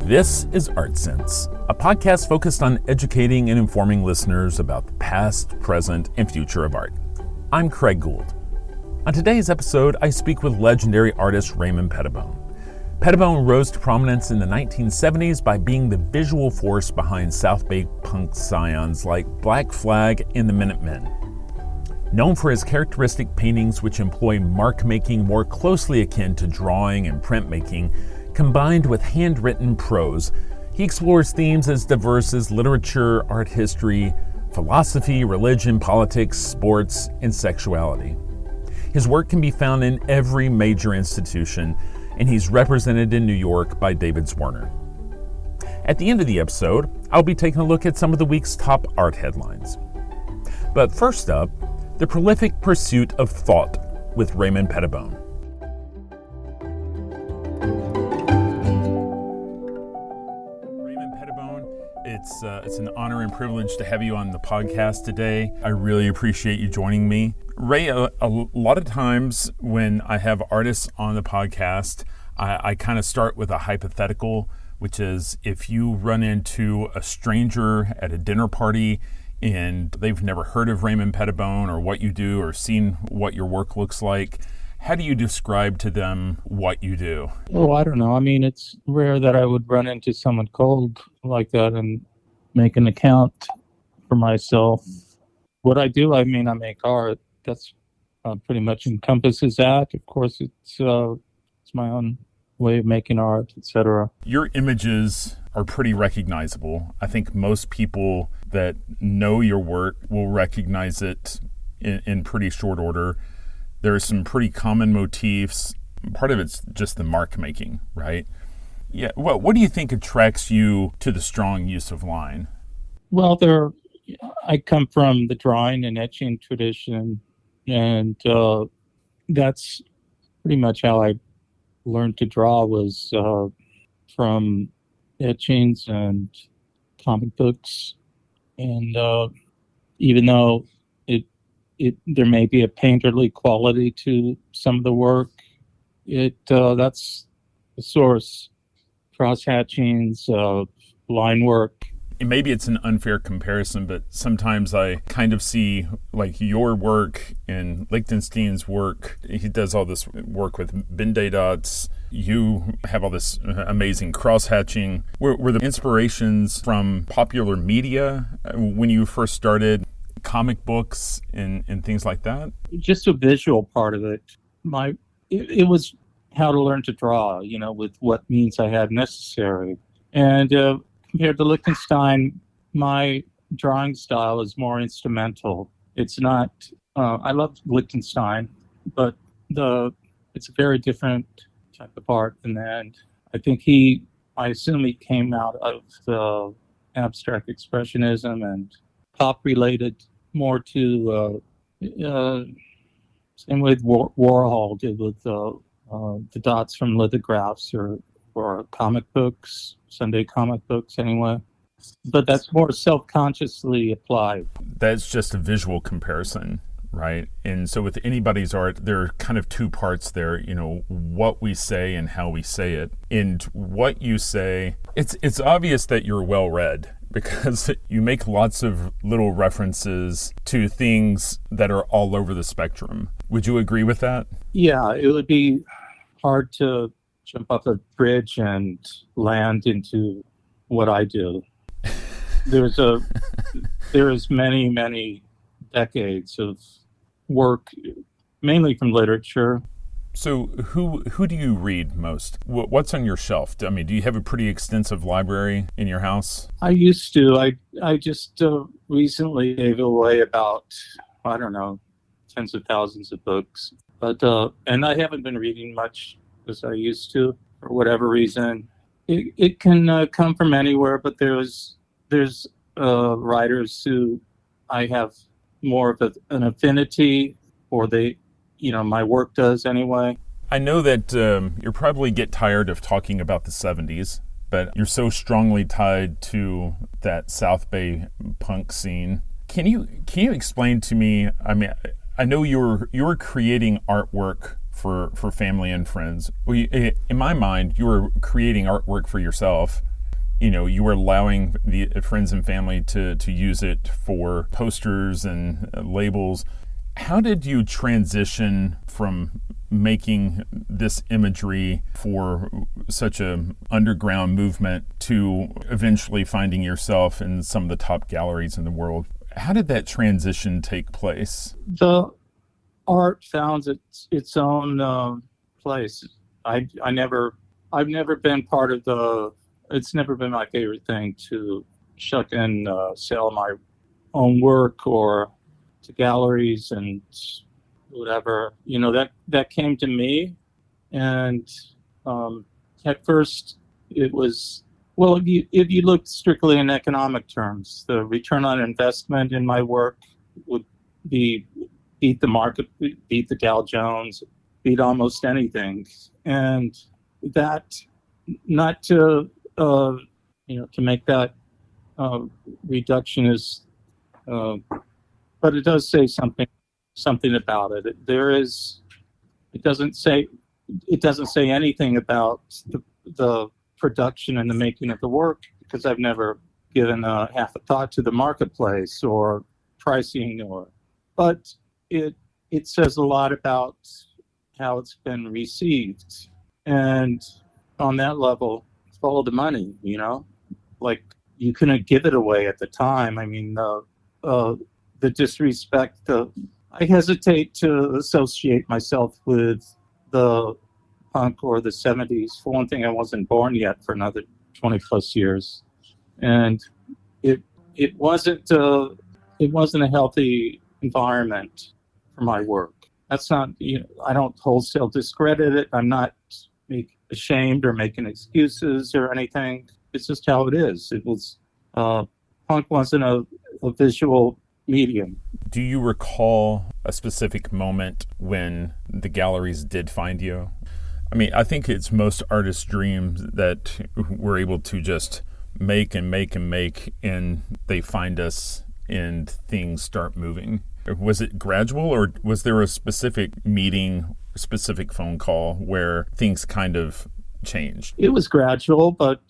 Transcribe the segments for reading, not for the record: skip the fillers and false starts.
This is Art Sense, a podcast focused on educating and informing listeners about the past, present, and future of art. I'm Craig Gould. On today's episode, I speak with legendary artist Raymond Pettibon. Pettibon rose to prominence in the 1970s by being the visual force behind South Bay punk scions like Black Flag and the Minutemen. Known for his characteristic paintings which employ mark making more closely akin to drawing and printmaking, combined with handwritten prose, he explores themes as diverse as literature, art history, philosophy, religion, politics, sports, and sexuality. His work can be found in every major institution, and he's represented in New York by David Zwirner. At the end of the episode, I'll be taking a look at some of the week's top art headlines. But first up, the prolific pursuit of thought with Raymond Pettibon. It's an honor and privilege to have you on the podcast today. I really appreciate you joining me. Ray, a lot of times when I have artists on the podcast, I kind of start with a hypothetical, which is if you run into a stranger at a dinner party and they've never heard of Raymond Pettibon or what you do or seen what your work looks like, how do you describe to them what you do? Oh, I don't know. I mean, it's rare that I would run into someone cold like that and make an account for myself. What I do, I mean, I make art. That's pretty much encompasses that. Of course, it's my own way of making art, etc. Your images are pretty recognizable. I think most people that know your work will recognize it in pretty short order. There are some pretty common motifs. Part of it's just the mark making, right? Yeah. Well, what do you think attracts you to the strong use of line? Well, I come from the drawing and etching tradition, and that's pretty much how I learned to draw was from etchings and comic books. And even though there may be a painterly quality to some of the work, that's the source. Cross-hatchings, line work. Maybe it's an unfair comparison, but sometimes I kind of see like your work and Lichtenstein's work. He does all this work with Binde dots. You have all this amazing cross-hatching. Were the inspirations from popular media when you first started, comic books and things like that? Just a visual part of it. It was how to learn to draw, with what means I had necessary. And compared to Lichtenstein, my drawing style is more instrumental. It's not, I love Lichtenstein, but it's a very different type of art than that. I think I assume he came out of the abstract expressionism and pop related more to, same way Warhol did with the dots from lithographs or comic books, Sunday comic books anyway. But that's more self-consciously applied. That's just a visual comparison, right? And so with anybody's art, there are kind of two parts there, what we say and how we say it. And what you say, it's obvious that you're well-read because you make lots of little references to things that are all over the spectrum. Would you agree with that? Yeah, it would be hard to jump off a bridge and land into what I do. There's many, many decades of work, mainly from literature. So who do you read most? What's on your shelf? I mean, do you have a pretty extensive library in your house? I used to. I just recently gave away about, I don't know, tens of thousands of books. But and I haven't been reading much as I used to for whatever reason. It can come from anywhere, but there's writers who I have more of an affinity, or my work does anyway. I know that you probably get tired of talking about the 70s, but you're so strongly tied to that South Bay punk scene. Can you explain to me? I mean, I know you're creating artwork for family and friends. In my mind, you were creating artwork for yourself, you were allowing the friends and family to use it for posters and labels. How did you transition from making this imagery for such a underground movement to eventually finding yourself in some of the top galleries in the world? How did that transition take place? The art found its own place. I've never been part of it's never been my favorite thing to shuck and sell my own work or to galleries and whatever. That came to me, and at first it was, well, if you look strictly in economic terms, the return on investment in my work would beat the market, beat the Dow Jones, beat almost anything. And that, not to to make that reductionist, but it does say something about it. It doesn't say anything about the production and the making of the work, because I've never given half a thought to the marketplace or pricing, but it says a lot about how it's been received. And on that level, follow the money, like you couldn't give it away at the time. I mean, the disrespect, I hesitate to associate myself with the punk or the 70s. For one thing, I wasn't born yet for another 20 plus years. And it wasn't a healthy environment for my work. That's not, I don't wholesale discredit it. I'm not ashamed or making excuses or anything. It's just how it is. It was, punk wasn't a visual medium. Do you recall a specific moment when the galleries did find you? I mean, I think it's most artists' dreams that we're able to just make and make and make, and they find us and things start moving. Was it gradual, or was there a specific meeting, specific phone call where things kind of changed? It was gradual, but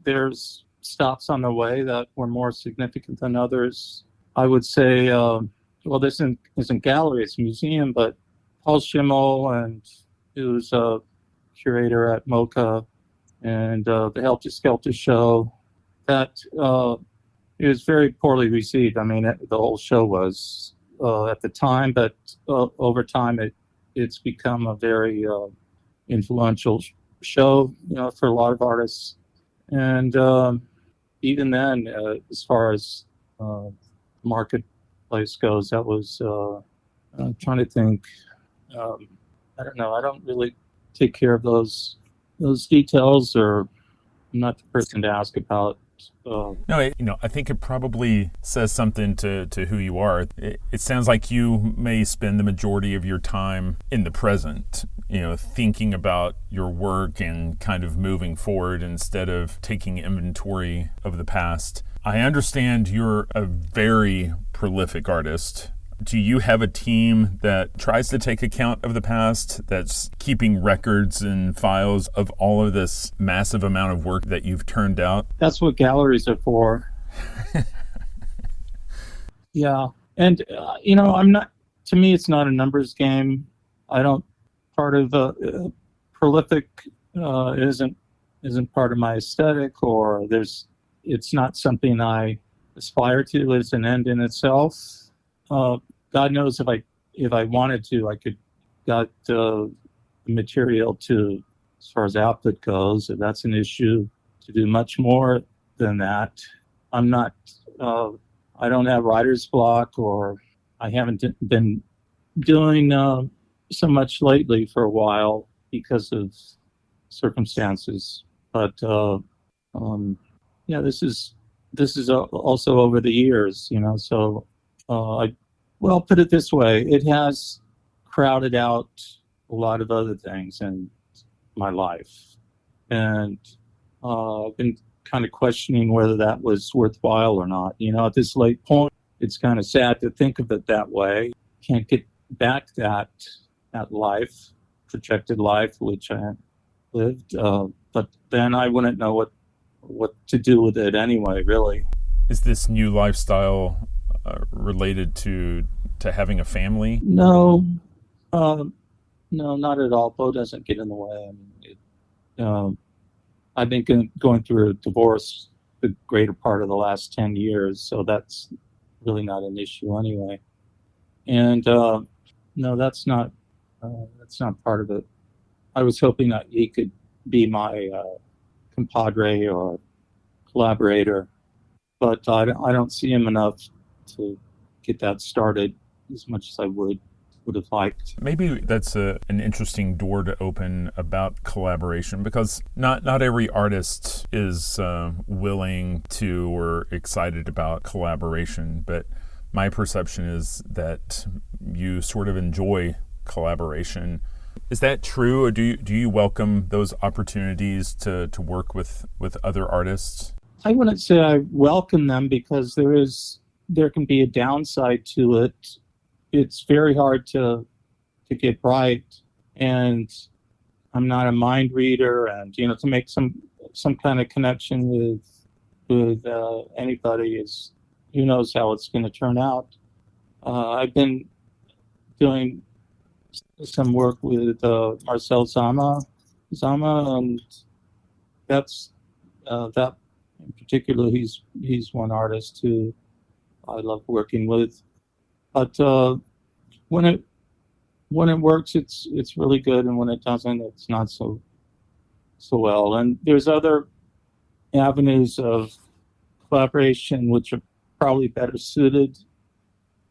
there's stops on the way that were more significant than others. I would say, this isn't gallery, it's a museum, but Paul Schimmel, and who's a curator at MoCA, and the Helter Skelter show, that it was very poorly received. I mean, the whole show was at the time, but over time it's become a very influential show, for a lot of artists. And even then, as far as marketplace goes, that was, I'm trying to think, I don't know, I don't really take care of those details, or I'm not the person to ask about. No, I think it probably says something to who you are. It sounds like you may spend the majority of your time in the present, thinking about your work and kind of moving forward instead of taking inventory of the past. I understand you're a very prolific artist. Do you have a team that tries to take account of the past, that's keeping records and files of all of this massive amount of work that you've turned out? That's what galleries are for. Yeah. And, to me, it's not a numbers game. Part of prolific isn't part of my aesthetic, or it's not something I aspire to as an end in itself. God knows if I wanted to, I could got the material to, as far as output goes. If that's an issue, to do much more than that. I'm not. I don't have writer's block, or I haven't been doing so much lately for a while because of circumstances. But this is also over the years, So put it this way: it has crowded out a lot of other things in my life, and I've been kind of questioning whether that was worthwhile or not. At this late point, it's kind of sad to think of it that way. Can't get back that life, projected life, which I lived, but then I wouldn't know what to do with it anyway, really. Is this new lifestyle related to having a family? No, um, no, not at all. Bo doesn't get in the way. I mean, I've been going through a divorce the greater part of the last 10 years, so that's really not an issue anyway. And no, that's not part of it. I was hoping that he could be my compadre or collaborator, but I don't see him enough to get that started as much as I would have liked. Maybe that's an interesting door to open about collaboration, because not every artist is willing to or excited about collaboration, but my perception is that you sort of enjoy collaboration. Is that true, or do you welcome those opportunities to work with other artists? I wouldn't say I welcome them because there can be a downside to it. It's very hard to get right, and I'm not a mind reader, and to make some kind of connection with anybody is, who knows how it's going to turn out. I've been doing some work with Marcel Zama, and that's that in particular. He's one artist who I love working with. But when it works, it's really good, and when it doesn't, it's not so well. And there's other avenues of collaboration which are probably better suited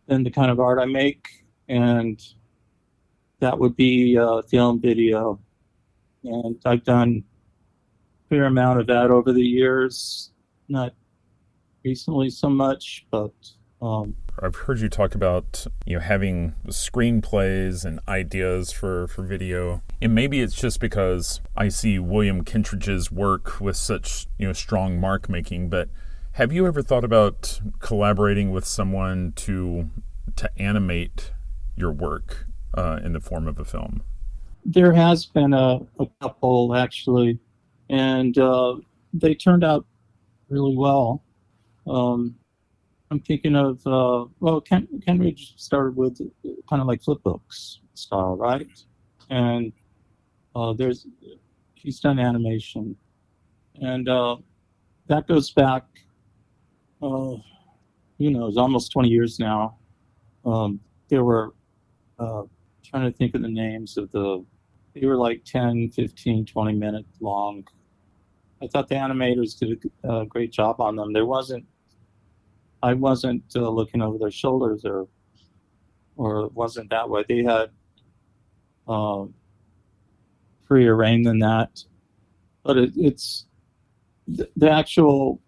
than the kind of art I make, and that would be film, video, and I've done a fair amount of that over the years. Not recently so much, but. I've heard you talk about having screenplays and ideas for video, and maybe it's just because I see William Kentridge's work with such strong mark making. But have you ever thought about collaborating with someone to animate your work in the form of a film? There has been a couple actually, and they turned out really well. I'm thinking of, Kentridge started with kind of like flipbooks style, right? And he's done animation. And that goes back, who knows, almost 20 years now. There were, trying to think of the names of they were like 10, 15, 20-minute long. I thought the animators did a great job on them. I wasn't looking over their shoulders, or it wasn't that way. They had freer reign than that. But it's the actual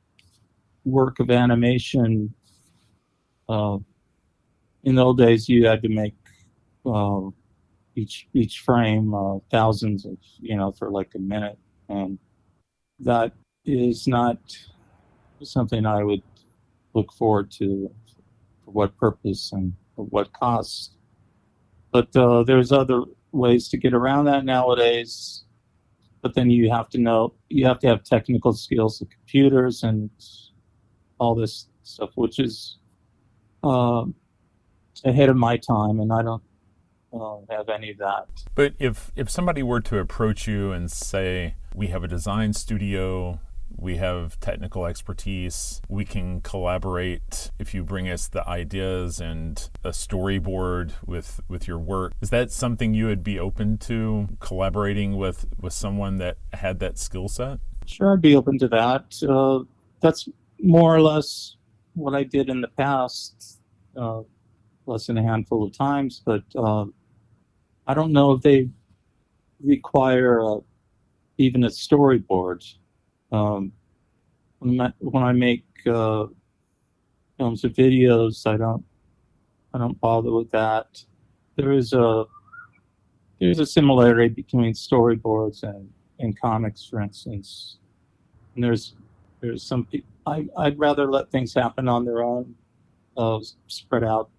work of animation. In the old days, you had to make each frame thousands of for like a minute, and that is not something I would look forward to, for what purpose and for what cost. But there's other ways to get around that nowadays. But then you have to have technical skills of computers and all this stuff, which is ahead of my time, and I don't have any of that. But if somebody were to approach you and say, we have a design studio, we have technical expertise, we can collaborate if you bring us the ideas and a storyboard with your work, is that something you would be open to, collaborating with someone that had that skill set? Sure, I'd be open to that. That's more or less what I did in the past, less than a handful of times, but I don't know if they require even a storyboard. When I make films or videos, I don't bother with that. There's a similarity between storyboards and comics, for instance. And there's some people, I'd rather let things happen on their own, spread out